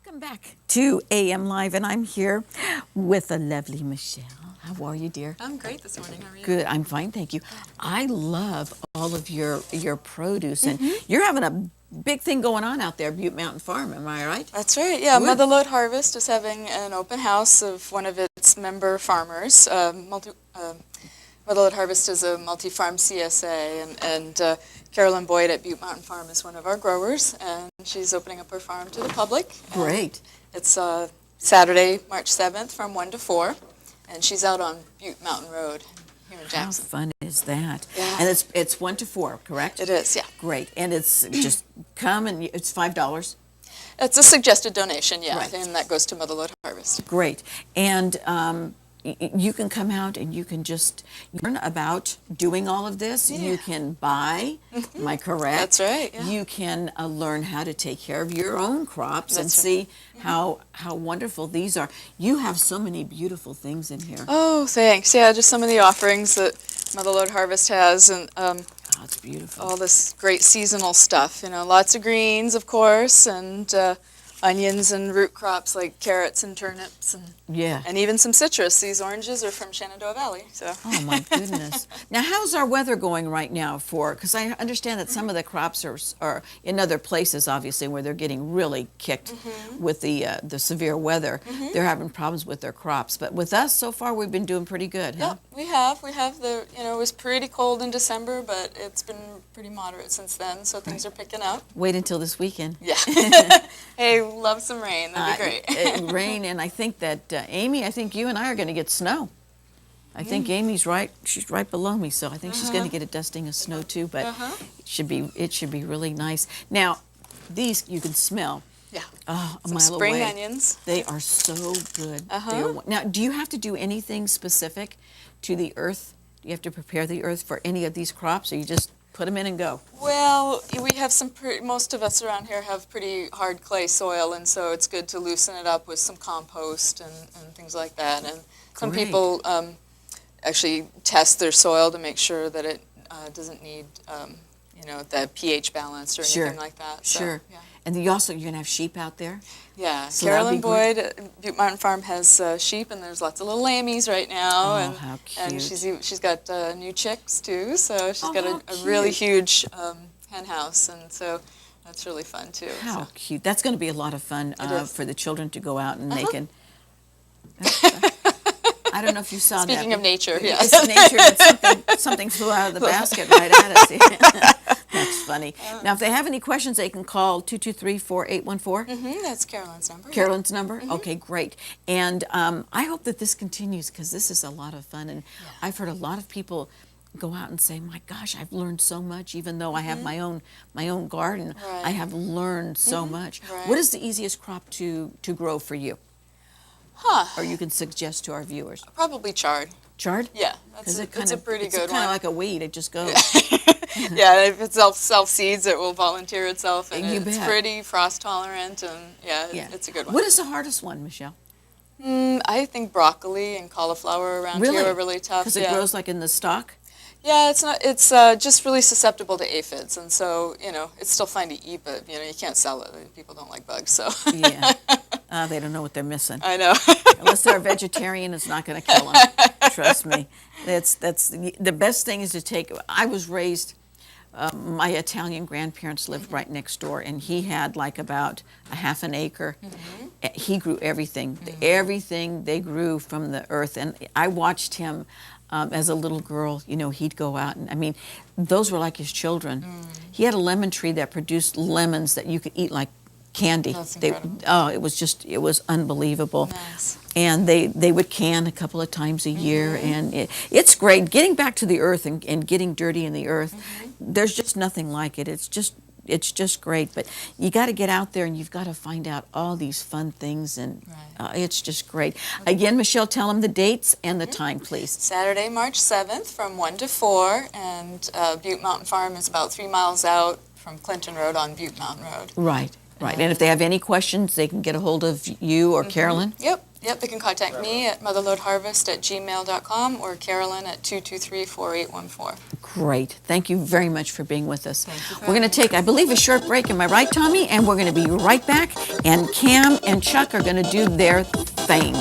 Welcome back to AM Live, and I'm here with the lovely Michelle. How are you, dear? I'm great this morning. How are you? Good. I'm fine, thank you. I love all of your produce, and you're having a big thing going on out there, Butte Mountain Farm. Am I right? That's right. Yeah, Good. Mother Lode Harvest is having an open house of one of its member farmers. Mother Lode Harvest is a multi-farm CSA, and Carolyn Boyd at Butte Mountain Farm is one of our growers, and she's opening up her farm to the public. Great. It's Saturday, March 7th from 1 to 4, and she's out on Butte Mountain Road here in Jackson. How fun is that? Yeah. And it's 1 to 4, correct? It is, yeah. Great. And it's just come and it's $5. It's a suggested donation, yeah, Right. and that goes to Mother Lode Harvest. Great. And you can come out and you can just learn about doing all of this. Yeah. You can buy, am I correct? That's right, yeah. You can learn how to take care of your own crops and That's see how wonderful these are. You have so many beautiful things in here. Oh, thanks. Yeah, just some of the offerings that Mother Lode Harvest has, and Oh, it's beautiful. all this great seasonal stuff. You know, lots of greens, of course, and onions and root crops like carrots and turnips, Yeah. and even some citrus. These oranges are from Shenandoah Valley. So. Oh, my goodness. Now, how's our weather going right now because I understand that some of the crops are in other places, obviously, where they're getting really kicked with the severe weather. They're having problems with their crops. But with us, so far, we've been doing pretty good, huh? Yep, we have. It was pretty cold in December, but it's been pretty moderate since then, so things are picking up. Wait until this weekend. Yeah. Hey, love some rain. That'd be great. Rain, and I think that Amy, I think you and I are going to get snow. I think Amy's right. She's right below me, so I think she's going to get a dusting of snow too. But it should be really nice. Now, these you can smell. Yeah. Oh, a Some mile spring away. onions. They are so good. Now, do you have to do anything specific to the earth? Do you have to prepare the earth for any of these crops, or you just put them in and go? Well, we have most of us around here have pretty hard clay soil, and so it's good to loosen it up with some compost and things like that. And some Great. people actually test their soil to make sure that it doesn't need, the pH balanced or anything like that. So, Sure. yeah. And you're going to have sheep out there? Yeah, So that'd Carolyn be great. Boyd at Butte Mountain Farm has sheep, and there's lots of little lammies right now. Oh, and, how And cute. she's got new chicks too, so she's Oh, got how a really cute. huge hen house, and so that's really fun too. How So. cute. That's going to be a lot of fun It is. for the children to go out and they can... I don't know if you saw that. Speaking of nature, It's yes. nature, but something flew out of the basket right at us. That's funny. Now, if they have any questions, they can call 223-4814. That's Carolyn's number. Carolyn's number? Okay, great. And I hope that this continues because this is a lot of fun. And I've heard a lot of people go out and say, my gosh, I've learned so much. Even though I have my own garden, Right. I have learned so much. Right. What is the easiest crop to grow for you? Huh? Or you can suggest to our viewers? Probably chard. Chard? Yeah, Because it's a pretty good It's kind one. of like a weed. It just goes. Yeah, if it self seeds, it will volunteer itself, and You it's bet. pretty frost tolerant, and it's a good one. What is the hardest one, Michelle? I think broccoli and cauliflower around here are really tough. Because it grows like in the stalk? Yeah, it's not. It's just really susceptible to aphids, and so it's still fine to eat, but you can't sell it. People don't like bugs, so. Yeah. They don't know what they're missing. I know. Unless they're a vegetarian, it's not going to kill them. Trust me. That's the best thing is to take. I was raised. My Italian grandparents lived right next door, and he had like about a half an acre. He grew everything. Everything they grew from the earth, and I watched him. As a little girl, he'd go out, and I mean, those were like his children. He had a lemon tree that produced lemons that you could eat like candy. That's incredible. It was unbelievable. Nice. And they would can a couple of times a year, and it's great. Getting back to the earth and getting dirty in the earth, there's just nothing like it. It's just great. But you got to get out there and you've got to find out all these fun things, and it's just great. Again, Michelle, tell them the dates and the time, please. Saturday, March 7th from 1 to 4, and Butte Mountain Farm is about 3 miles out from Clinton Road on Butte Mountain Road. Right. And if they have any questions, they can get a hold of you or Carolyn. Yep. Yep, they can contact me at motherlodeharvest@gmail.com or Carolyn at 223-4814. Great. Thank you very much for being with us. Thank you for We're going to having take, I believe, a short break. Am I right, Tommy? And we're going to be right back. And Cam and Chuck are going to do their thing.